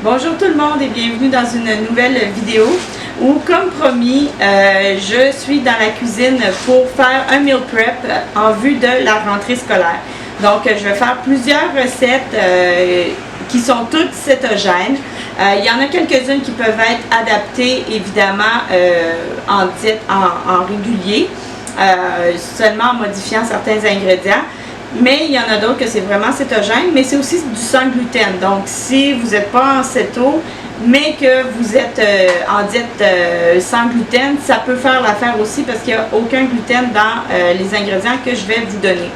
Bonjour tout le monde et bienvenue dans une nouvelle vidéo où, comme promis, je suis dans la cuisine pour faire un meal prep en vue de la rentrée scolaire. Donc, je vais faire plusieurs recettes qui sont toutes cétogènes. Il y en a quelques-unes qui peuvent être adaptées, évidemment, en régulier, seulement en modifiant certains ingrédients. Mais il y en a d'autres que c'est vraiment cétogène, mais c'est aussi du sans gluten. Donc, si vous n'êtes pas en céto, mais que vous êtes en diète sans gluten, ça peut faire l'affaire aussi parce qu'il n'y a aucun gluten dans les ingrédients que je vais vous donner.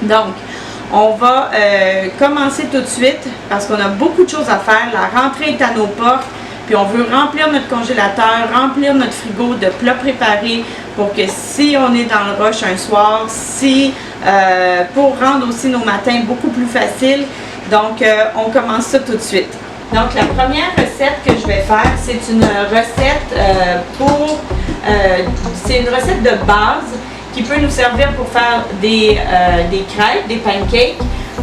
Donc, on va commencer tout de suite parce qu'on a beaucoup de choses à faire. La rentrée est à nos portes. Puis on veut remplir notre congélateur, remplir notre frigo de plats préparés pour que si on est dans le rush un soir, pour rendre aussi nos matins beaucoup plus faciles. Donc, on commence ça tout de suite. Donc, la première recette que je vais faire, c'est une recette c'est une recette de base qui peut nous servir pour faire des crêpes, des pancakes,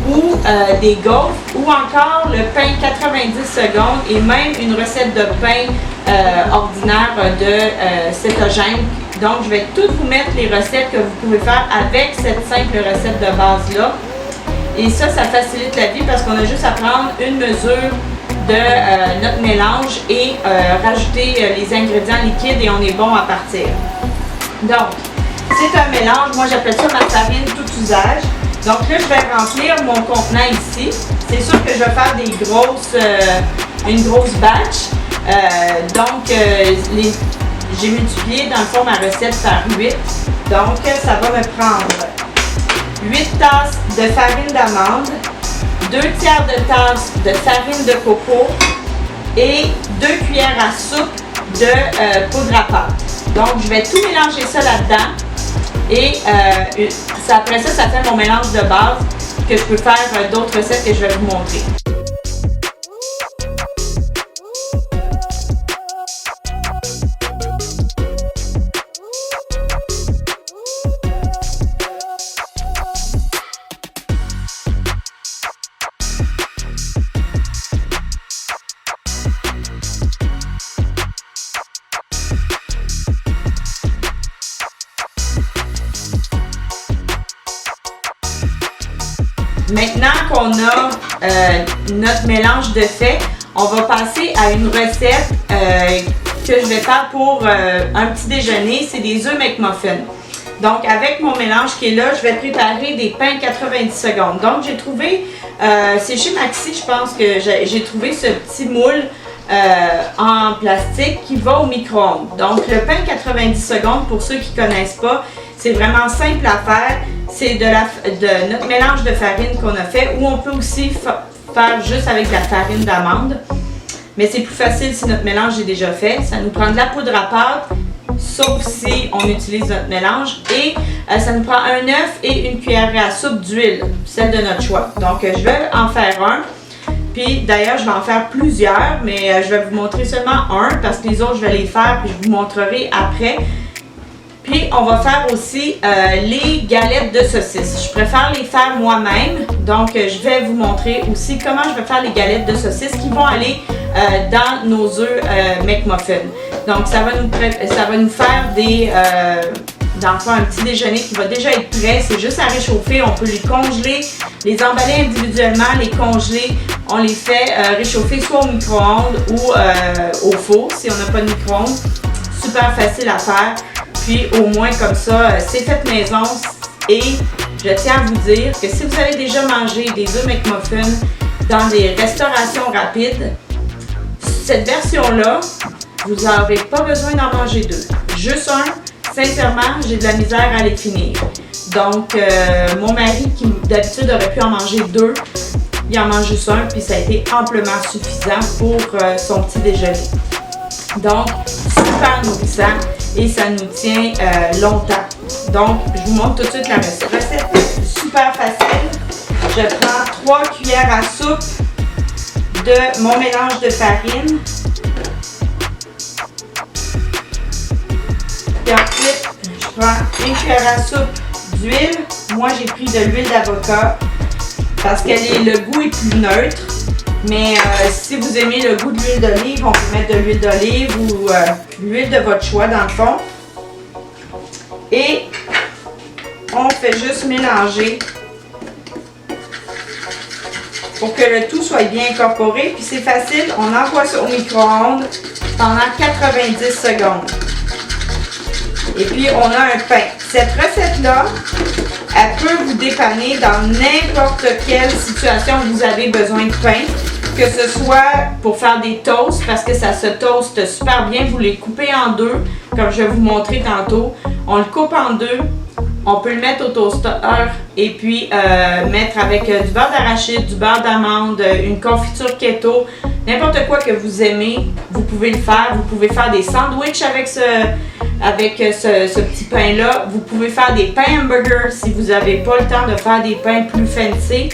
ou des gaufres, ou encore le pain 90 secondes et même une recette de pain ordinaire de cétogène. Donc, je vais toutes vous mettre les recettes que vous pouvez faire avec cette simple recette de base-là. Et ça facilite la vie parce qu'on a juste à prendre une mesure de notre mélange et rajouter les ingrédients liquides et on est bon à partir. Donc, c'est un mélange, moi j'appelle ça ma farine tout usage. Donc là, je vais remplir mon contenant ici. C'est sûr que je vais faire une grosse batch. J'ai multiplié dans le fond ma recette par 8. Donc, ça va me prendre 8 tasses de farine d'amande, 2 tiers de tasse de farine de coco et 2 cuillères à soupe de poudre à pâte. Donc, je vais tout mélanger ça là-dedans. Et après ça fait mon mélange de base que je peux faire d'autres recettes que je vais vous montrer. Maintenant qu'on a notre mélange de fait, on va passer à une recette que je vais faire pour un petit déjeuner. C'est des œufs McMuffin. Donc, avec mon mélange qui est là, je vais préparer des pains 90 secondes. Donc, j'ai trouvé, c'est chez Maxi, je pense que j'ai trouvé ce petit moule en plastique qui va au micro-ondes. Donc, le pain 90 secondes, pour ceux qui ne connaissent pas, c'est vraiment simple à faire. C'est de notre mélange de farine qu'on a fait, ou on peut aussi faire juste avec de la farine d'amande. Mais c'est plus facile si notre mélange est déjà fait. Ça nous prend de la poudre à pâte, sauf si on utilise notre mélange. Et ça nous prend un œuf et une cuillère à soupe d'huile, celle de notre choix. Donc, je vais en faire un. Puis d'ailleurs, je vais en faire plusieurs, mais je vais vous montrer seulement un parce que les autres, je vais les faire puis je vous montrerai après. Puis, on va faire aussi les galettes de saucisses. Je préfère les faire moi-même. Donc, je vais vous montrer aussi comment je vais faire les galettes de saucisses qui vont aller dans nos œufs McMuffin. Donc, ça va nous faire dans le fond, un petit déjeuner qui va déjà être prêt. C'est juste à réchauffer. On peut les congeler, les emballer individuellement, les congeler. On les fait réchauffer soit au micro-ondes ou au four si on n'a pas de micro-ondes. Super facile à faire. Puis au moins comme ça, c'est fait maison et je tiens à vous dire que si vous avez déjà mangé des œufs McMuffin dans des restaurations rapides, cette version-là, vous n'aurez pas besoin d'en manger deux. Juste un, sincèrement, j'ai de la misère à les finir. Donc, mon mari qui d'habitude aurait pu en manger deux, il en mange juste un, puis ça a été amplement suffisant pour son petit déjeuner. Donc, super nourrissant. Et ça nous tient longtemps. Donc, je vous montre tout de suite la recette. Recette super facile. Je prends 3 cuillères à soupe de mon mélange de farine. Et ensuite, je prends une cuillère à soupe d'huile. Moi, j'ai pris de l'huile d'avocat parce que le goût est plus neutre. Mais si vous aimez le goût de l'huile d'olive, on peut mettre de l'huile d'olive ou l'huile de votre choix dans le fond. Et on fait juste mélanger pour que le tout soit bien incorporé. Puis c'est facile, on envoie ça au micro-ondes pendant 90 secondes. Et puis on a un pain. Cette recette-là, elle peut vous dépanner dans n'importe quelle situation où vous avez besoin de pain. Que ce soit pour faire des toasts, parce que ça se toast super bien. Vous les coupez en deux, comme je vais vous montrer tantôt. On le coupe en deux. On peut le mettre au toaster et puis mettre avec du beurre d'arachide, du beurre d'amande, une confiture keto, n'importe quoi que vous aimez, vous pouvez le faire. Vous pouvez faire des sandwichs avec ce petit pain-là. Vous pouvez faire des pains hamburgers si vous n'avez pas le temps de faire des pains plus fancy.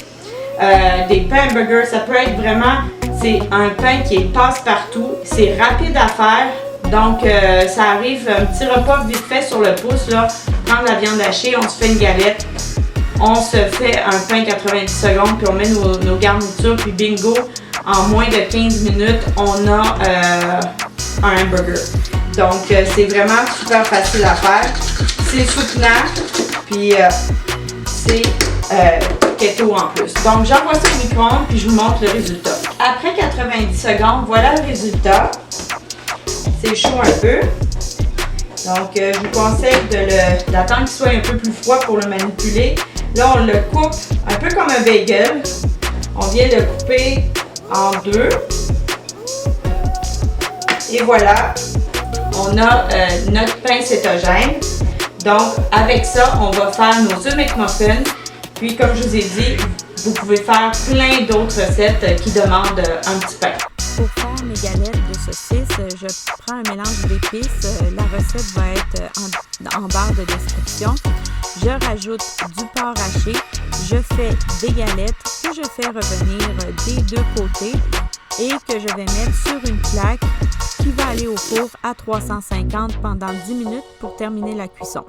Des pains hamburgers, ça peut être vraiment, c'est un pain qui est passe-partout, c'est rapide à faire. Donc, ça arrive, un petit repas vite fait sur le pouce, là, prendre la viande hachée, on se fait une galette, on se fait un pain 90 secondes, puis on met nos garnitures, puis bingo, en moins de 15 minutes, on a un hamburger. Donc, c'est vraiment super facile à faire, c'est soutenable, puis c'est keto en plus. Donc, j'envoie ça au micro-ondes, puis je vous montre le résultat. Après 90 secondes, voilà le résultat. C'est chaud un peu. Donc, je vous conseille d'attendre qu'il soit un peu plus froid pour le manipuler. Là, on le coupe un peu comme un bagel. On vient le couper en deux. Et voilà, on a notre pain cétogène. Donc, avec ça, on va faire nos œufs McMuffin. Puis, comme je vous ai dit, vous pouvez faire plein d'autres recettes qui demandent un petit pain. Pour faire mes galettes de saucisses, je prends un mélange d'épices. La recette va être en barre de description. Je rajoute du porc haché. Je fais des galettes que je fais revenir des deux côtés et que je vais mettre sur une plaque qui va aller au four à 350 pendant 10 minutes pour terminer la cuisson.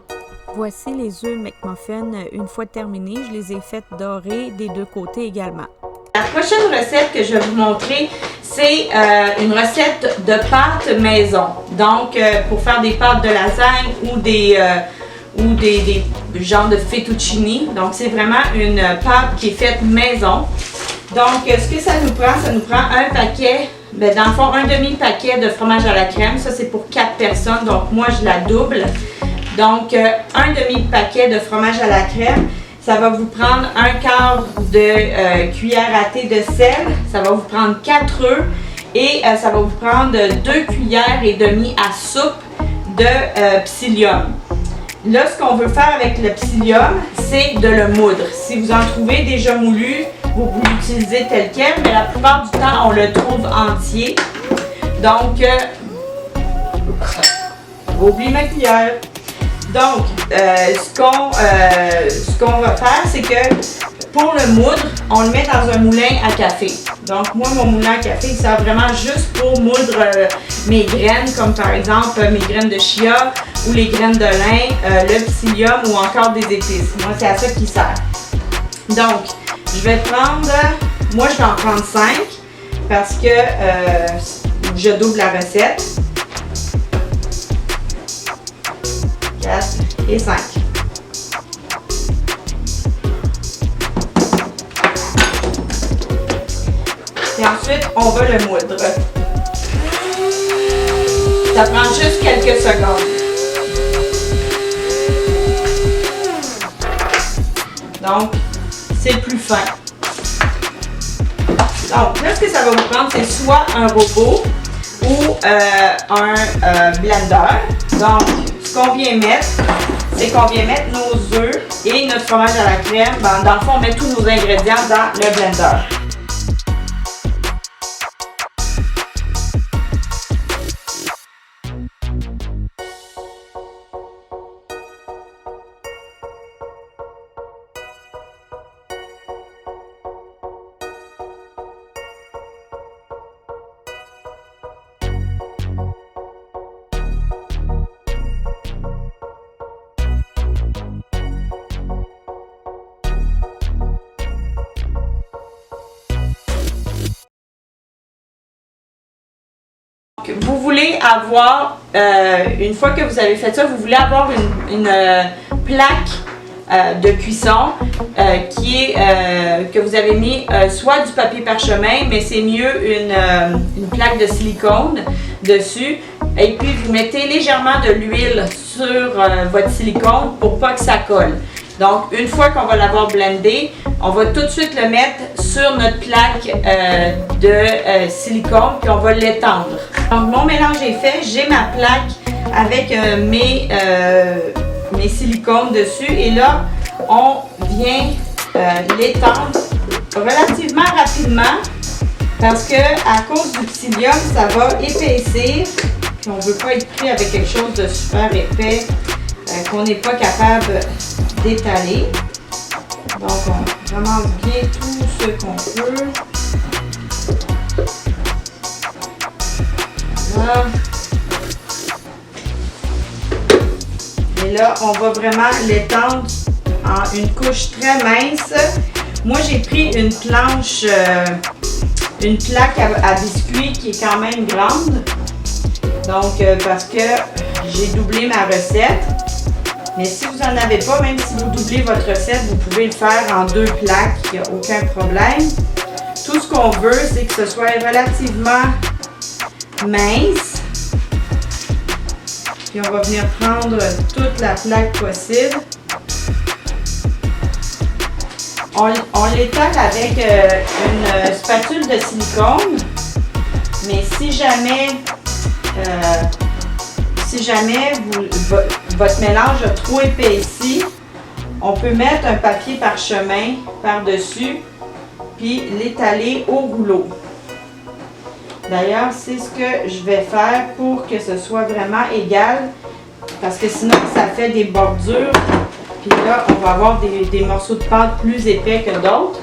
Voici les œufs McMuffin. Une fois terminés, je les ai faites dorer des deux côtés également. La prochaine recette que je vais vous montrer, c'est une recette de pâtes maison. Donc, pour faire des pâtes de lasagne ou des genres de fettuccini. Donc, c'est vraiment une pâte qui est faite maison. Donc, ce que ça nous prend un paquet, dans le fond, un demi-paquet de fromage à la crème. Ça, c'est pour 4 personnes. Donc, moi, je la double. Donc, un demi-paquet de fromage à la crème. Ça va vous prendre un quart de cuillère à thé de sel. Ça va vous prendre 4 œufs. Et ça va vous prendre 2 cuillères et demie à soupe de psyllium. Là, ce qu'on veut faire avec le psyllium, c'est de le moudre. Si vous en trouvez déjà moulu, vous pouvez l'utiliser tel quel, mais la plupart du temps, on le trouve entier. Donc, j'ai oublié ma cuillère. Donc, ce qu'on va faire, c'est que pour le moudre, on le met dans un moulin à café. Donc, moi, mon moulin à café, il sert vraiment juste pour moudre mes graines, comme par exemple mes graines de chia ou les graines de lin, le psyllium ou encore des épices. Moi, c'est à ça qu'il sert. Donc, je vais prendre, moi, je vais en prendre 5 parce que je double la recette. 4 et 5. Et ensuite, on va le moudre. Ça prend juste quelques secondes. Donc, c'est plus fin. Donc, là, ce que ça va vous prendre, c'est soit un robot ou un blender. Donc, ce qu'on vient mettre, c'est qu'on vient mettre nos œufs et notre fromage à la crème. Dans le fond, on met tous nos ingrédients dans le blender. Vous voulez avoir, une fois que vous avez fait ça, vous voulez avoir une plaque de cuisson que vous avez mis soit du papier parchemin, mais c'est mieux une plaque de silicone dessus. Et puis vous mettez légèrement de l'huile sur votre silicone pour pas que ça colle. Donc une fois qu'on va l'avoir blendé, on va tout de suite le mettre sur notre plaque de silicone puis on va l'étendre. Donc mon mélange est fait, j'ai ma plaque avec mes silicones dessus et là on vient l'étendre relativement rapidement parce que à cause du psyllium ça va épaissir puis on ne veut pas être pris avec quelque chose de super épais qu'on n'est pas capable d'étaler. Donc on ramasse bien tout ce qu'on peut. Voilà. Et là, on va vraiment l'étendre en une couche très mince. Moi, j'ai pris une planche, une plaque à biscuits qui est quand même grande. Donc, parce que j'ai doublé ma recette. Mais si vous n'en avez pas, même si vous doublez votre recette, vous pouvez le faire en 2 plaques, il n'y a aucun problème. Tout ce qu'on veut, c'est que ce soit relativement mince. Puis on va venir prendre toute la plaque possible. On l'étale avec une spatule de silicone. Mais si jamais votre mélange a trop épaissi, on peut mettre un papier parchemin par-dessus puis l'étaler au rouleau. D'ailleurs, c'est ce que je vais faire pour que ce soit vraiment égal parce que sinon ça fait des bordures puis là on va avoir des morceaux de pâte plus épais que d'autres.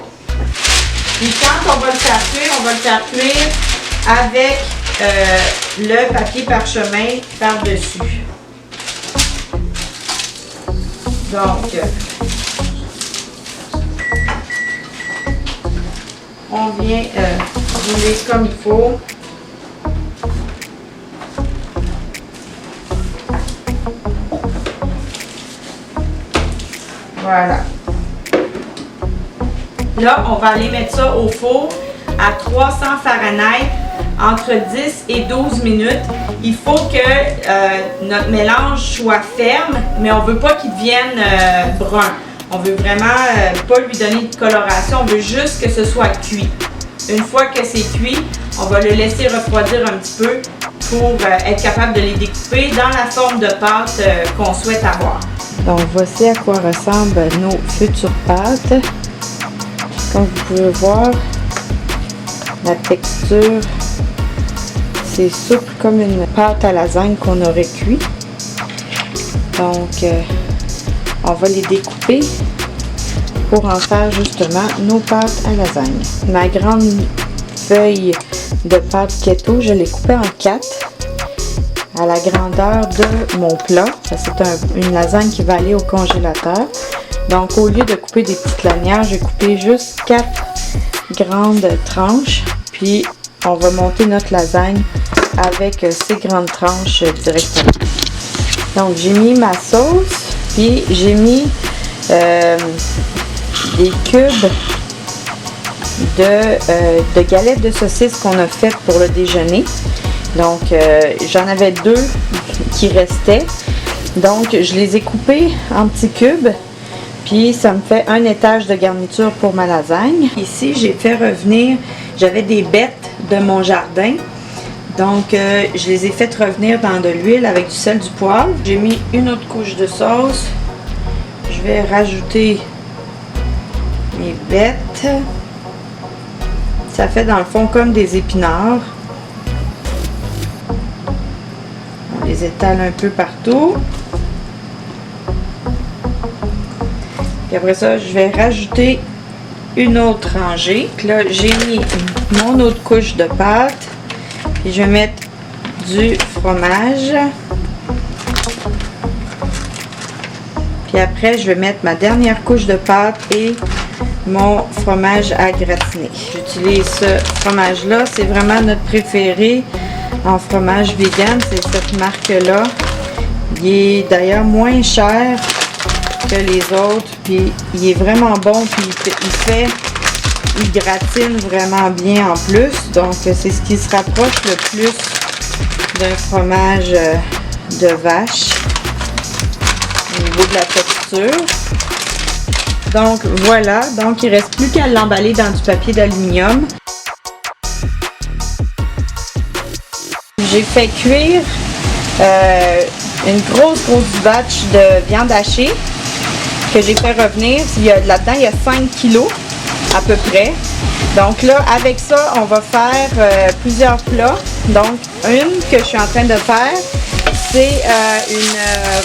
Puis quand on va le faire cuire avec le papier parchemin par-dessus. Donc, on vient rouler comme il faut. Voilà. Là, on va aller mettre ça au four à 300 Fahrenheit entre 10 et 12 minutes. Il faut que notre mélange soit ferme, mais on ne veut pas qu'il devienne brun. On veut vraiment pas lui donner de coloration, on veut juste que ce soit cuit. Une fois que c'est cuit, on va le laisser refroidir un petit peu pour être capable de les découper dans la forme de pâte qu'on souhaite avoir. Donc voici à quoi ressemblent nos futures pâtes. Comme vous pouvez voir, la texture, c'est souple comme une pâte à lasagne qu'on aurait cuit. Donc, on va les découper pour en faire justement nos pâtes à lasagne. Ma grande feuille de pâte keto, je l'ai coupée en 4 à la grandeur de mon plat. C'est une lasagne qui va aller au congélateur. Donc, au lieu de couper des petites lanières, j'ai coupé juste 4 grandes tranches. Puis, on va monter notre lasagne avec ces grandes tranches directement. Donc, j'ai mis ma sauce, puis j'ai mis des cubes de galettes de saucisses qu'on a faites pour le déjeuner. Donc, j'en avais 2 qui restaient. Donc, je les ai coupés en petits cubes. Puis, ça me fait un étage de garniture pour ma lasagne. Ici, j'ai fait revenir, j'avais des bêtes de mon jardin. Donc, je les ai fait revenir dans de l'huile avec du sel, du poivre. J'ai mis une autre couche de sauce. Je vais rajouter mes bêtes. Ça fait dans le fond comme des épinards. On les étale un peu partout. Puis après ça, je vais rajouter une autre rangée. Puis là, j'ai mis mon autre couche de pâte. Puis je vais mettre du fromage. Puis après, je vais mettre ma dernière couche de pâte et mon fromage à gratiner. J'utilise ce fromage-là. C'est vraiment notre préféré. en fromage vegan, c'est cette marque-là. Il est d'ailleurs moins cher que les autres, puis il est vraiment bon, puis il gratine vraiment bien en plus. Donc c'est ce qui se rapproche le plus d'un fromage de vache au niveau de la texture. Donc voilà, donc il ne reste plus qu'à l'emballer dans du papier d'aluminium. J'ai fait cuire une grosse batch de viande hachée que j'ai fait revenir. Là-dedans, il y a 5 kilos à peu près. Donc là, avec ça, on va faire plusieurs plats. Donc, une que je suis en train de faire, c'est une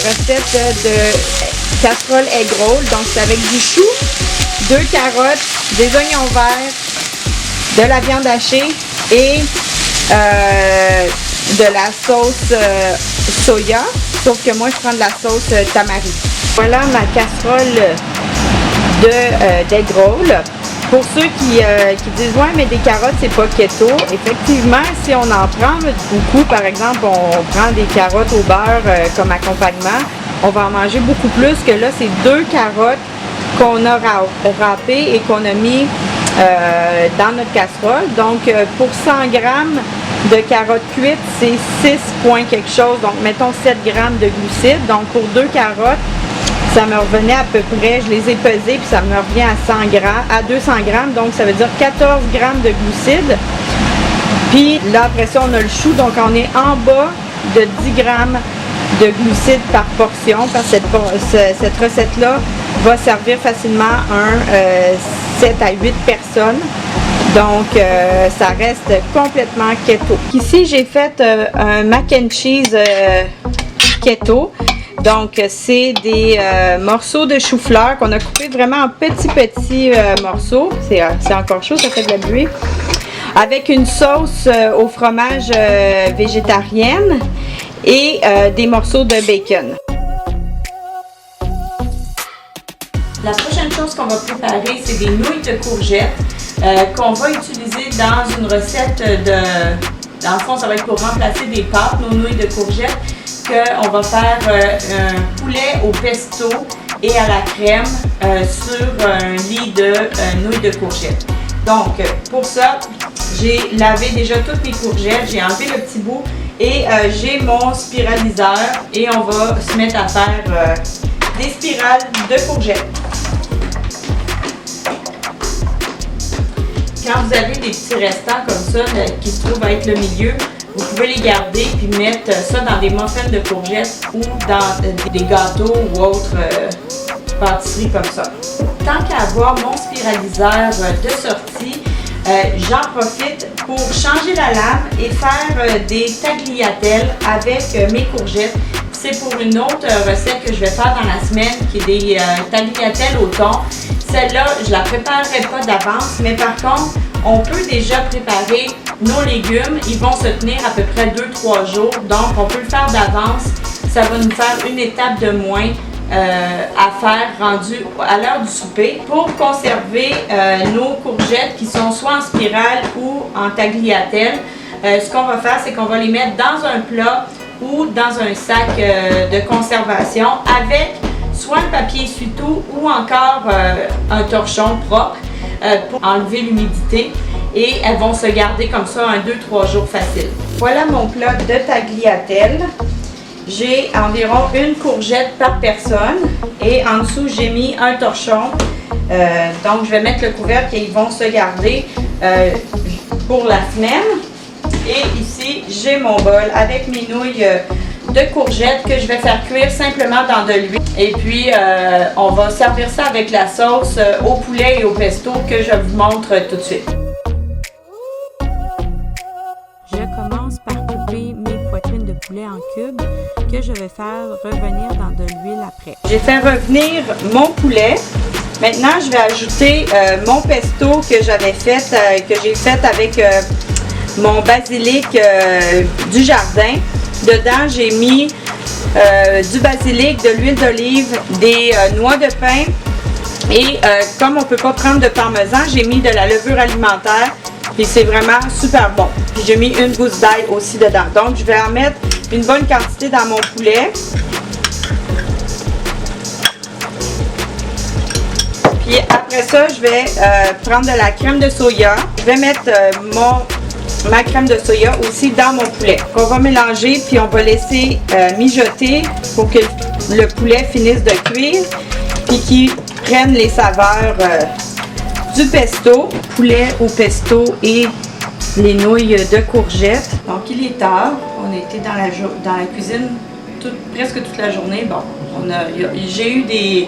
recette de casserole egg roll. Donc, c'est avec du chou, 2 carottes, des oignons verts, de la viande hachée et de la sauce soya. Sauf que moi, je prends de la sauce tamari. Voilà ma casserole d'egg roll. Pour ceux qui disent « Ouais, mais des carottes, c'est pas keto », effectivement, si on en prend beaucoup, par exemple, on prend des carottes au beurre comme accompagnement, on va en manger beaucoup plus que là, c'est 2 carottes qu'on a râpées et qu'on a mis dans notre casserole. Donc, pour 100 grammes de carottes cuites, c'est 6 points quelque chose. Donc, mettons 7 grammes de glucides. Donc, pour 2 carottes, ça me revenait à peu près, je les ai pesées, puis ça me revient à 200 grammes. Donc, ça veut dire 14 grammes de glucides. Puis là, après ça, on a le chou. Donc, on est en bas de 10 grammes de glucides par portion. Parce que cette recette-là va servir facilement 7 à 8 personnes. Donc, ça reste complètement keto. Ici, j'ai fait un mac and cheese keto. Donc, c'est des morceaux de chou-fleur qu'on a coupés vraiment en petits morceaux. C'est encore chaud, ça fait de la buée. Avec une sauce au fromage végétarienne et des morceaux de bacon. La prochaine chose qu'on va préparer, c'est des nouilles de courgettes qu'on va utiliser dans une recette dans le fond, ça va être pour remplacer des pâtes, nos nouilles de courgettes, qu'on va faire un poulet au pesto et à la crème sur un lit de nouilles de courgettes. Donc, pour ça, j'ai lavé déjà toutes mes courgettes, j'ai enlevé le petit bout et j'ai mon spiraliseur et on va se mettre à faire des spirales de courgettes. Quand vous avez des petits restants comme ça qui se trouvent à être le milieu, vous pouvez les garder puis mettre ça dans des muffins de courgettes ou dans des gâteaux ou autres pâtisseries comme ça. Tant qu'à avoir mon spiraliseur de sortie, j'en profite pour changer la lame et faire des tagliatelles avec mes courgettes. C'est pour une autre recette que je vais faire dans la semaine qui est des tagliatelles au thon. Celle-là, je ne la préparerai pas d'avance, mais par contre, on peut déjà préparer nos légumes. Ils vont se tenir à peu près 2-3 jours, donc on peut le faire d'avance. Ça va nous faire une étape de moins à faire rendu à l'heure du souper pour conserver nos courgettes qui sont soit en spirale ou en tagliatelle. Ce qu'on va faire, c'est qu'on va les mettre dans un plat ou dans un sac de conservation avec soit un papier essuie-tout ou encore un torchon propre pour enlever l'humidité et elles vont se garder comme ça 1-2-3 jours facile. Voilà mon plat de tagliatelle. J'ai environ une courgette par personne et en dessous j'ai mis un torchon. Donc je vais mettre le couvercle et ils vont se garder pour la semaine. Et ici j'ai mon bol avec mes nouilles de courgettes que je vais faire cuire simplement dans de l'huile. Et puis on va servir ça avec la sauce au poulet et au pesto que je vous montre tout de suite. Je commence par couper mes poitrines de poulet en cubes que je vais faire revenir dans de l'huile après. J'ai fait revenir mon poulet. Maintenant, je vais ajouter mon pesto que j'avais fait, que j'ai fait avec mon basilic du jardin. Dedans, j'ai mis du basilic, de l'huile d'olive, des noix de pain et comme on ne peut pas prendre de parmesan, j'ai mis de la levure alimentaire Puis c'est vraiment super bon. Puis j'ai mis une gousse d'ail aussi dedans. Donc je vais en mettre une bonne quantité dans mon poulet. Puis après ça, je vais prendre de la crème de soya. Je vais mettre ma crème de soya aussi dans mon poulet. On va mélanger puis on va laisser mijoter pour que le poulet finisse de cuire puis qu'il prenne les saveurs du pesto, poulet au pesto et les nouilles de courgettes. Donc il est tard, on était dans la cuisine presque toute la journée. Bon, j'ai eu des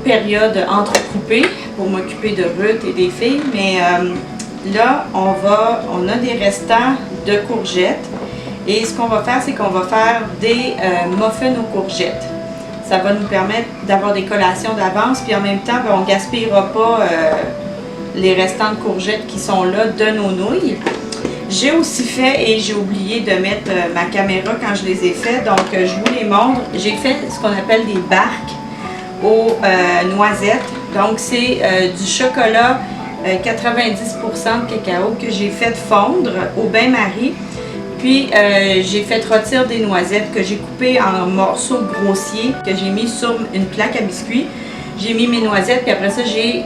périodes entrecoupées pour m'occuper de Ruth et des filles, mais là on a des restants de courgettes et ce qu'on va faire, c'est qu'on va faire des muffins aux courgettes. Ça va nous permettre d'avoir des collations d'avance, puis en même temps, on ne gaspillera pas les restants de courgettes qui sont là de nos nouilles. J'ai aussi fait, et j'ai oublié de mettre ma caméra quand je les ai fait, donc je vous les montre. J'ai fait ce qu'on appelle des barques aux noisettes. Donc c'est du chocolat 90% de cacao que j'ai fait fondre au bain-marie. Puis j'ai fait rôtir des noisettes que j'ai coupées en morceaux grossiers que j'ai mis sur une plaque à biscuits. J'ai mis mes noisettes, puis après ça j'ai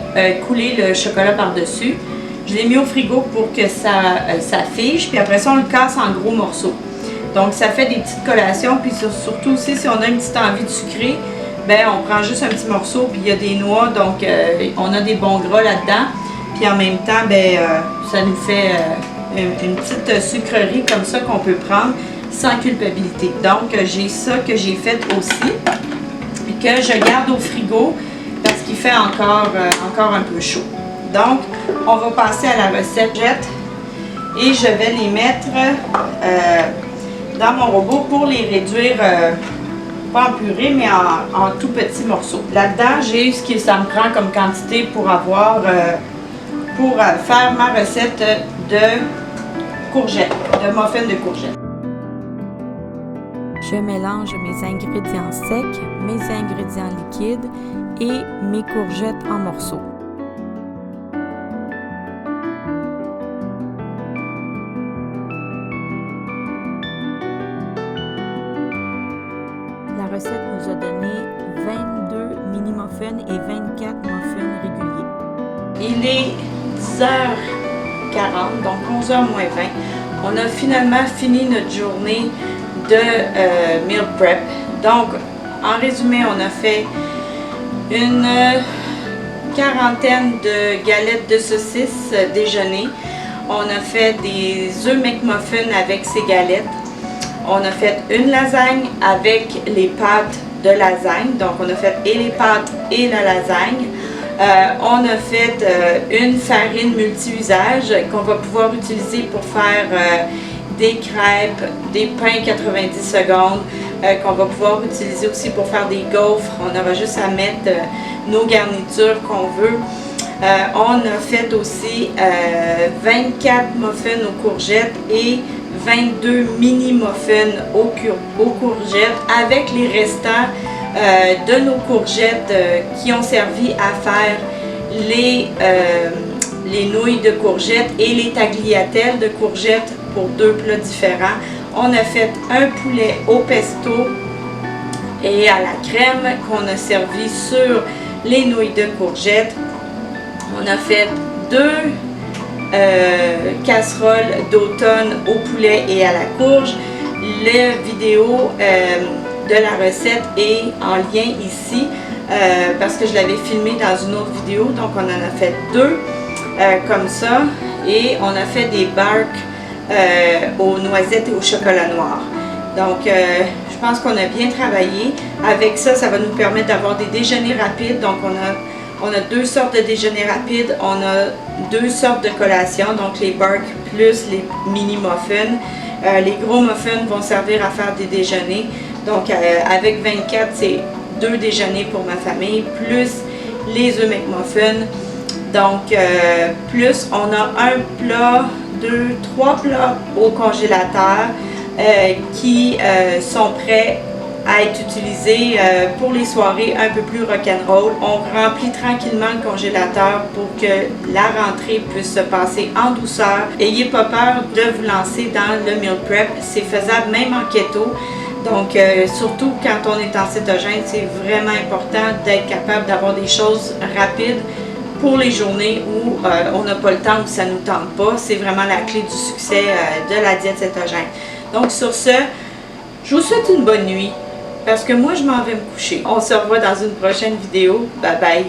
coulé le chocolat par-dessus. Je l'ai mis au frigo pour que ça fige, puis après ça on le casse en gros morceaux. Donc ça fait des petites collations, puis surtout aussi si on a une petite envie de sucrer, ben on prend juste un petit morceau, puis il y a des noix, donc on a des bons gras là-dedans. Puis en même temps, ben ça nous fait une petite sucrerie comme ça qu'on peut prendre sans culpabilité. Donc j'ai ça que j'ai fait aussi, et que je garde au frigo parce qu'il fait encore un peu chaud. Donc on va passer à la recette et je vais les mettre dans mon robot pour les réduire, pas en purée, mais en tout petits morceaux. Là-dedans, j'ai ce que ça me prend comme quantité pour avoir, pour faire ma recette de courgettes, de muffins de courgettes. Je mélange mes ingrédients secs, mes ingrédients liquides et mes courgettes en morceaux. La recette nous a donné 22 mini-muffins et 24 muffins réguliers. Il est 10h40, donc 11h moins 20. On a finalement fini notre journée de meal prep. Donc, en résumé, on a fait une quarantaine de galettes de saucisses déjeuner. On a fait des œufs McMuffin avec ces galettes. On a fait une lasagne avec les pâtes de lasagne. Donc, on a fait et les pâtes et la lasagne. On a fait une farine multi-usage qu'on va pouvoir utiliser pour faire des crêpes, des pains 90 secondes, qu'on va pouvoir utiliser aussi pour faire des gaufres. On aura juste à mettre nos garnitures qu'on veut. On a fait aussi 24 muffins aux courgettes et 22 mini muffins aux courgettes avec les restants de nos courgettes qui ont servi à faire les nouilles de courgettes et les tagliatelles de courgettes pour deux plats différents. On a fait un poulet au pesto et à la crème qu'on a servi sur les nouilles de courgettes. On a fait deux casseroles d'automne au poulet et à la courge. La vidéo de la recette est en lien ici parce que je l'avais filmé dans une autre vidéo. Donc on en a fait deux comme ça et on a fait des barques aux noisettes et au chocolat noir. Donc je pense qu'on a bien travaillé. Avec ça, ça va nous permettre d'avoir des déjeuners rapides. Donc on a deux sortes de déjeuners rapides, on a deux sortes de collations, donc les barques plus les mini muffins. Les gros muffins vont servir à faire des déjeuners. Donc avec 24, c'est deux déjeuners pour ma famille, plus les œufs McMuffin. Donc plus on a un plat, trois plats au congélateur qui sont prêts à être utilisé pour les soirées un peu plus rock'n'roll. On remplit tranquillement le congélateur pour que la rentrée puisse se passer en douceur. Ayez pas peur de vous lancer dans le meal prep, c'est faisable même en keto. Donc, surtout quand on est en cétogène, c'est vraiment important d'être capable d'avoir des choses rapides pour les journées où on n'a pas le temps, où ça ne nous tente pas. C'est vraiment la clé du succès de la diète cétogène. Donc, sur ce, je vous souhaite une bonne nuit parce que moi, je m'en vais me coucher. On se revoit dans une prochaine vidéo. Bye bye!